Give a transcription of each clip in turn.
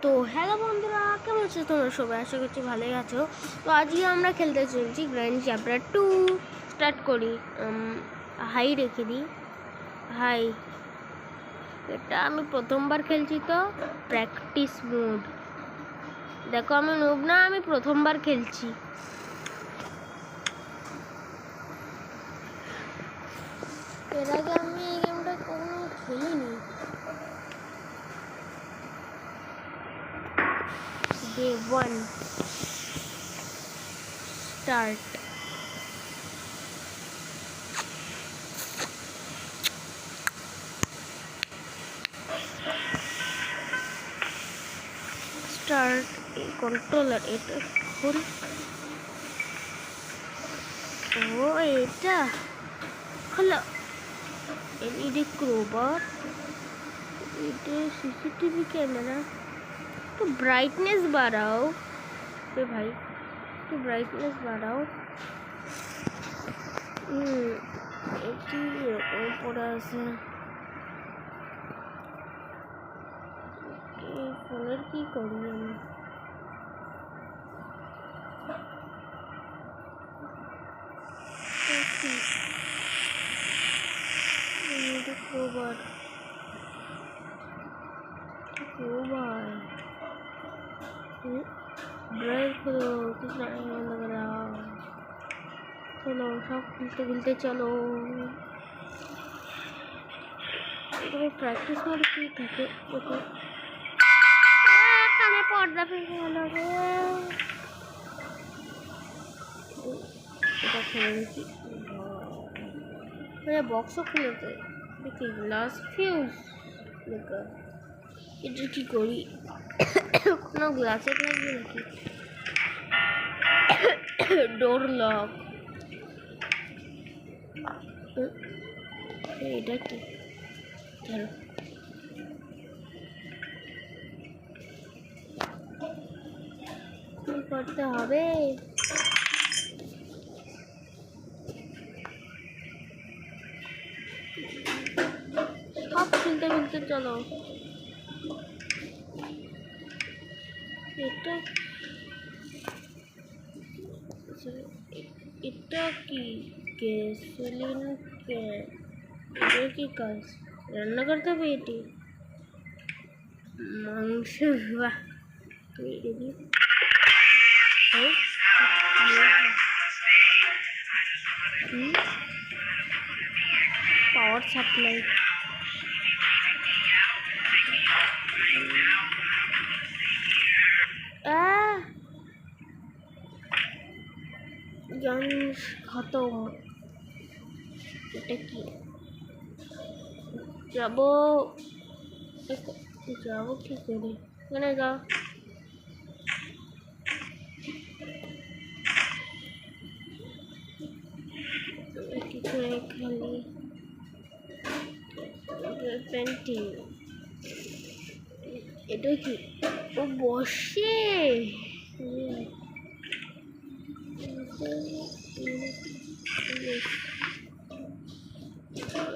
তো হ্যালো বন্ধুরা, কেমন আছো তোমরা সবাই? আশা করছি ভালোই আছো। তো আজকে আমরা খেলতে চলছি গ্র্যান্ড চ্যাপ্টার 2। স্টার্ট করি। হাই রেখে দিই, হাই। এটা আমি প্রথমবার খেলছি, তো প্র্যাকটিস মোড। দেখো আমি নুব না, আমি প্রথমবার খেলছি। এর আগে আমি এই গেমটা কখনো খেলিনি। Day 1 start. Start controller. এটা খুল। ও এটা খোলো। এলইডি ক্রোবার, এটা সিসিটিভি ক্যামেরা। তো ব্রাইটনেস বাড়াও রে ভাই, একটু ব্রাইটনেস বাড়াও। এটি এরকম পড়ে আছে। এই ফোনের কি করি আমি? ক্রোবার क्रोबार ब्रेक करो, कितना लग रहा। चलो सब खेलते खेलते चलो। तुम्हें प्रैक्टिस मोड की থাকে ওকে। কানে পর্দা ফেলে গেল রে। এটা খুলে দেখি। মানে বক্সও খুলেছে দেখি। গ্লাস ফিউজ লেখা। এটা কি করি? কোনো গ্লাসে লাগবে নাকি? Door lock. এটা কি? চলো কি করতে হবে? সব খুলতে খুলতে চলো। এটা এটা কি? Gasoline can. এটা কি কাজ? রান্না করতে হবে এটি। মাংস। বাহ, রেডি। Power supply. গান্স খতম। এটা কি? যাবো যাবো কি করে? এখানে যাও। কি করে খালি পেন্টিং? এটা কি? ও বসে।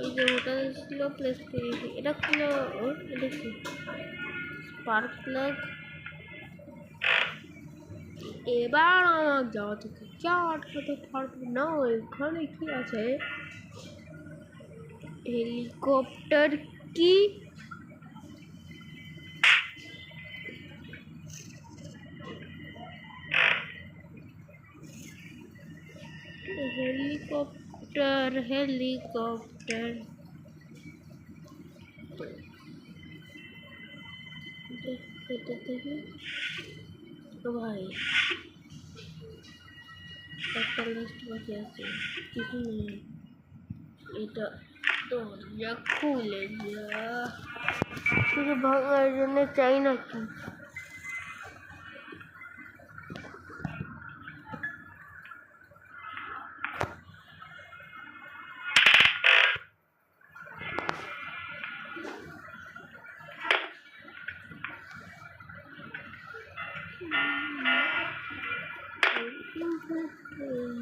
এই যে ওটা ছিল প্লেস করেছি। এটা ছিল এটা কি? Spark plug. এবার আমার যাওয়া থেকে যা আটকাতে পারবে না। এখানে কি আছে? হেলিকপ্টার কি? हेलीकॉप्टर हेलीकॉप्टर तो भाई একটা লিস্ট বাকি আছে, কিছু নেই। এটা দরজা খুলে যা। কিছু ভাঙার জন্য চাই নাকি?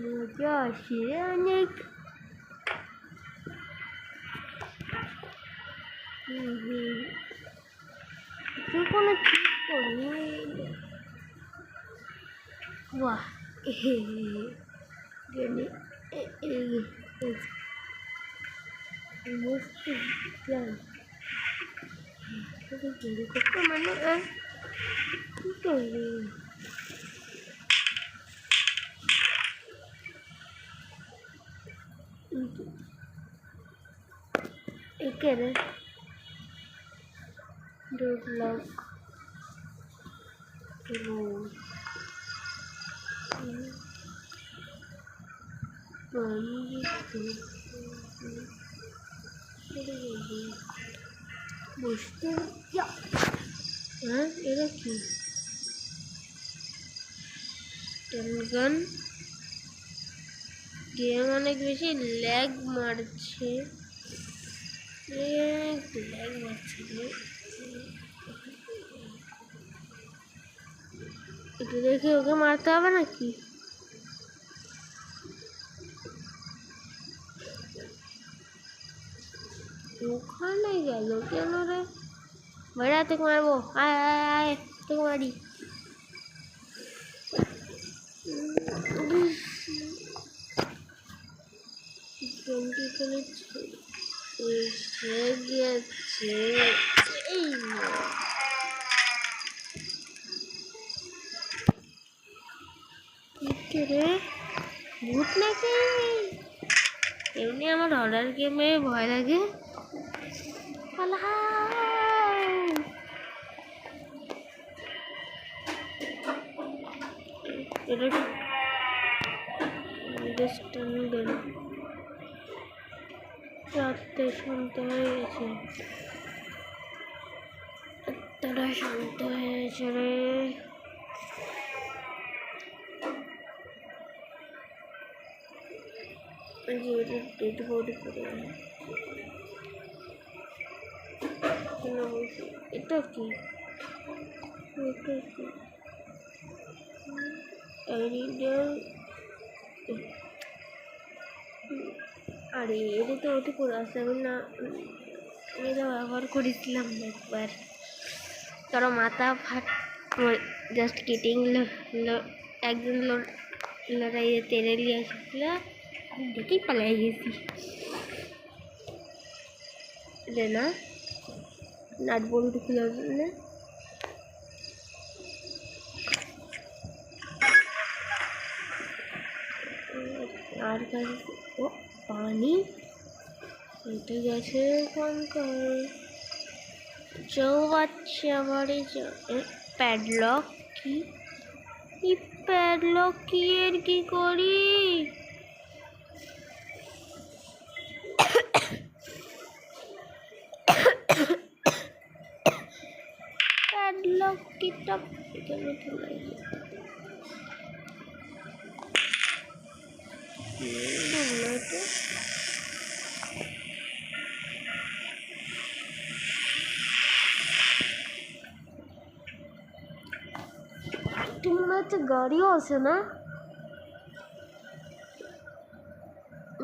মজা আসে অনেক। কোনো ঠিক করি বাহ গেলে মস্ত প্ল্যান হেলিকপ্টার মানে কি করবি একে রে good luck বুঝতে হ্যাঁ এরা কি টেনগান গেম অনেক বেশি ল্যাগ মারছে ল্যাগ মারছে একটু দেখে ওকে মারতে হবে নাকি ওখানে গেল কেন রে ভাইরা তোকে মারবো আয় আয় আয় তোকে মারি গেমটি এখানে এসে গেছে এই রে ভূত নাকি এমনি আমার হরার গেমে ভয় লাগে এটা রাত্রে শান্ত হয়ে গেছে তারা শান্ত হয়েছে রে এটা কি আরে এটা তো ওটি করে আসছে আমি না এটা ব্যবহার করেছিলাম একবার কারো মাথা ফাট জাস্ট কিটিং একজন লড়াইয়ে তেরে নিয়ে আসছিল দেখেই পালাই গেছি রে না নাট বল্টু খুলে না আর কাছে ও পানি এটা গেছে এখানকার বাচ্চা বাড়ি প্যাডলক কি প্যাডলক কি এর কি করি প্যাডলক কিটা এখানে ফেলাই মনে হচ্ছে গাড়িও আছে না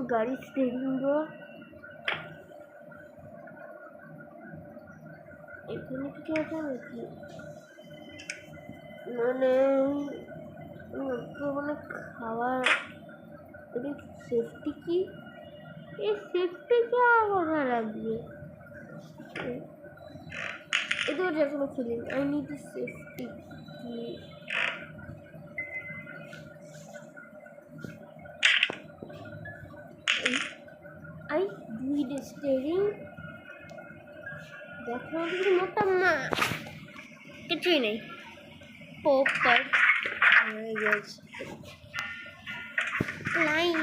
গাড়ি স্টিয়ারিং এখানে কিছু আছে নাকি মানে খাওয়ার সেফটি কি এই সেফটি কি কথা লাগবে এটা এখনো খেলিনি আই নিড সেফটি কি I do the steering. দেখো কিন্তু মোটা মা কিছুই নেই পোপার হয়ে গেছে লাইন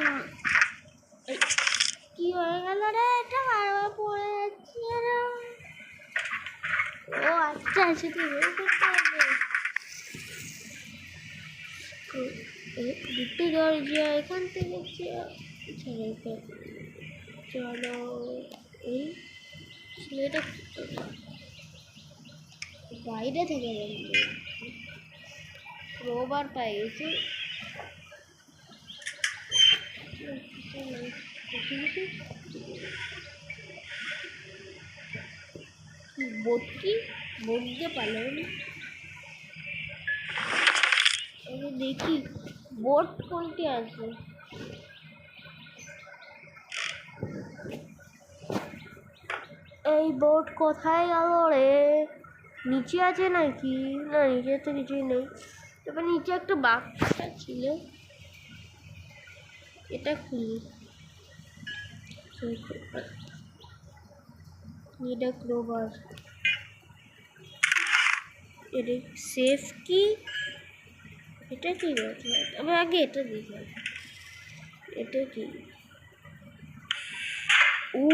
কি হয়ে গেল রে এটা বারবার পড়ে যাচ্ছি ও আচ্ছা সেটা বের করতে হবে দুটো দরজা এখান থেকে চলো এই ছেলেটা বাইরে থেকে বলবে রোববার পাই গেছি বোট দিয়ে পারলাম দেখি বোট কোনটি আছে। এই বোট কোথায় গেল রে? নিচে আছে নাকি? না, নিচে তো কিছুই নেই। তবে নিচে একটা বাক্সটা ছিল, এটা খুলি। এটা ক্রোবার, এটা সেফ কি? এটা কি বলছে? তবে আগে এটা দেখি, এটা কি? ও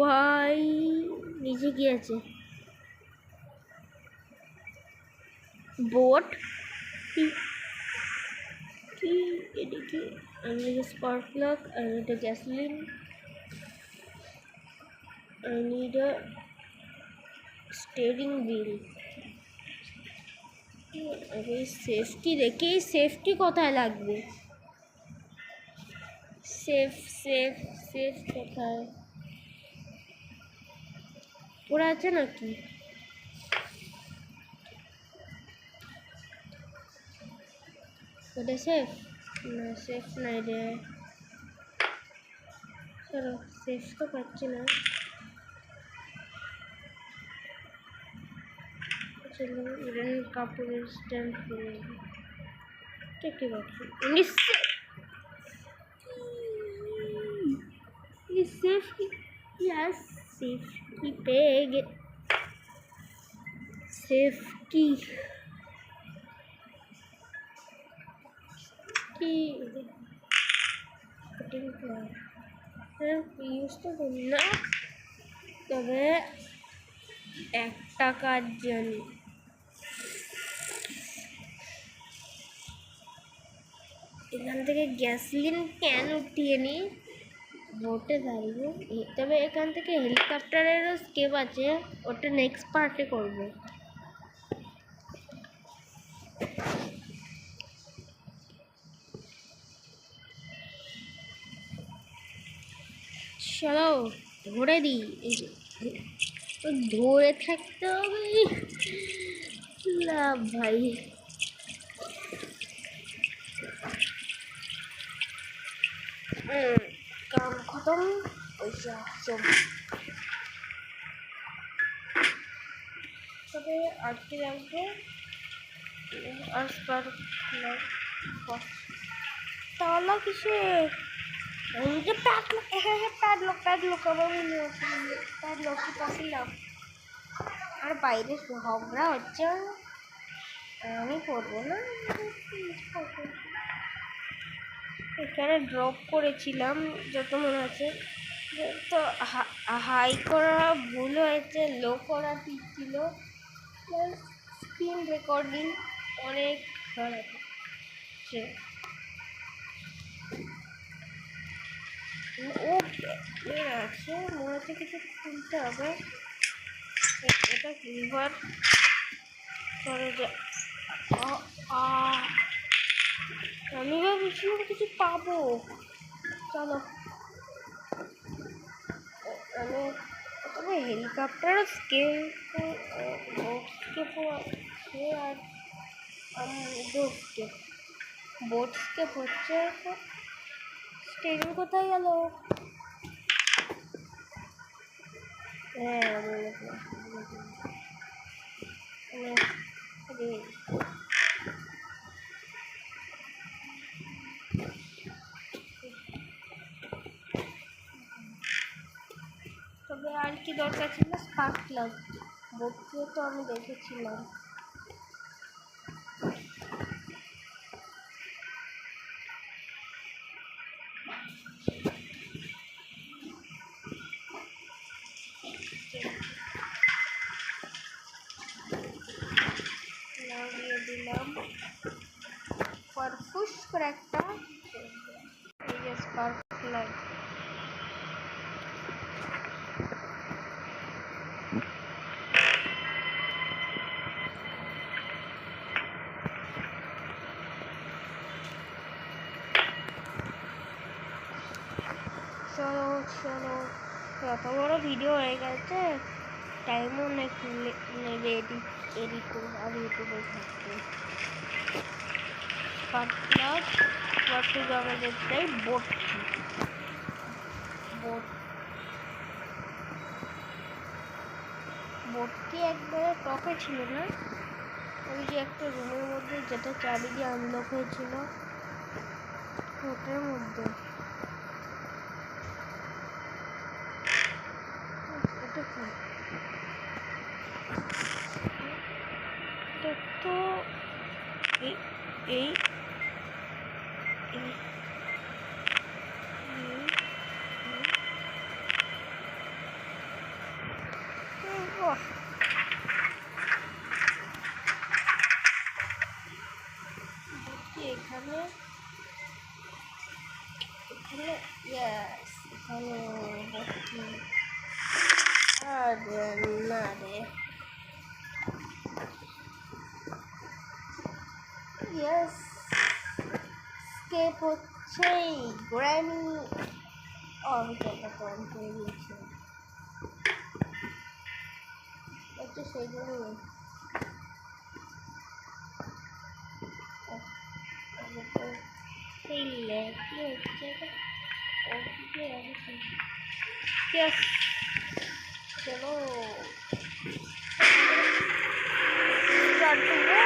ভাই, নিচে কি আছে? বোট কি? এটা কি? I need a spark plug, I need a gasoline, I need a steering wheel. আরে সেফটি দেখি, সেফটি কোথায় লাগবে? সেফ সেফ সেফ কোথায়? ওরা আছে নাকি? ওটা সেফ না, সেফ নাই রে। চলো, সেফ তো পাচ্ছি না। চলো কাপড়ের স্ট্যান্ড করে দেখতে পাচ্ছি। সেফ কি? ইয়াস, সেফ কি পেয়ে গে। সেফ কি কি ইউজ তো করি না, তবে একটা কাজ জানি। এখান থেকে গ্যাসলিন ক্যান উঠিয়ে নিই, বোটে দাঁড়িয়ে। তবে এখান থেকে হেলিকপ্টারেরও স্কেপ আছে, ওটা নেক্সট পার্টে করবো। চলো ধরে দিই, তো ধরে থাকতে হবে লাভ ভাই। কাম খতম, পয়সা সব। তবে আটকে রাখবো আর তাহলে কিসে যে প্যাডলক, হ্যাঁ হ্যাঁ প্যাডলক প্যাডলক আমার মনে আছে, প্যাডলক কি পাচ্ছিলাম। আর বাইরে ঝগড়া হচ্ছে, আমি করবো না। এখানে ড্রপ করেছিলাম যত মনে আছে, তো হাই করা ভুল হয়েছে, লো করা ঠিক ছিল। স্ক্রিন রেকর্ডিং অনেক খারাপ হচ্ছে। ও আছে মনে হচ্ছে কিছু খুলতে হবে। এটা রিভার করে যে আমি ভাবছিলাম কিছু পাবো। চলো, আমি তবে হেলিকপ্টার স্কেল আর বোট স্কেপ হচ্ছে। স্টেরিং কোথায় গেল? হ্যাঁ, তবে আর কি দরকার ছিল? স্পার্ক প্লাগ, বোটকে তো আমি দেখেছিলাম। লাগিয়ে দিলাম পারফুস করে একটা, এই যে স্পার্ক প্লাগ। চলো চলো, এত বড় ভিডিও হয়ে গেছে, টাইমও নেবে এডিট এডিটর আর ইউটিউবে থাকবে পাতলা ওয়াটু আমাদের চাই বোট বোট বোটটি একবারে টপে ছিল না, ওই যে একটা রুমের মধ্যে যেটা চারিদিকে আনলক হয়েছিল ওটার মধ্যে। এটা কি? তো এই এই এখানে এখানে ইয়াস এখানে আরে না রে ইয়াস স্কেপ হচ্ছে গ্র্যানি অমিটাটা কম করে দিয়েছে একটু সেই জন্যই সেই ল্যাপটি হচ্ছে Yes. চলো start to go.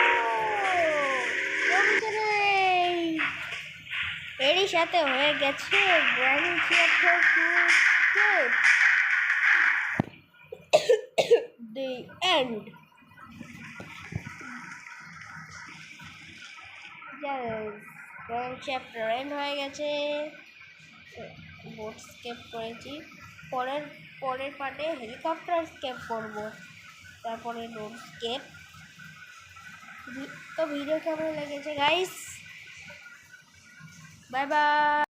এরই সাথে হয়ে গেছে Granny chapter 2 the end. Granny chapter end হয়ে গেছে, বোট স্কেপ করেছি, পরের পার্টে হেলিকপ্টার স্কেপ করব, তারপরে রোড স্কেপ। তো ভিডিও কেমন লেগেছে গাইস? Bye bye.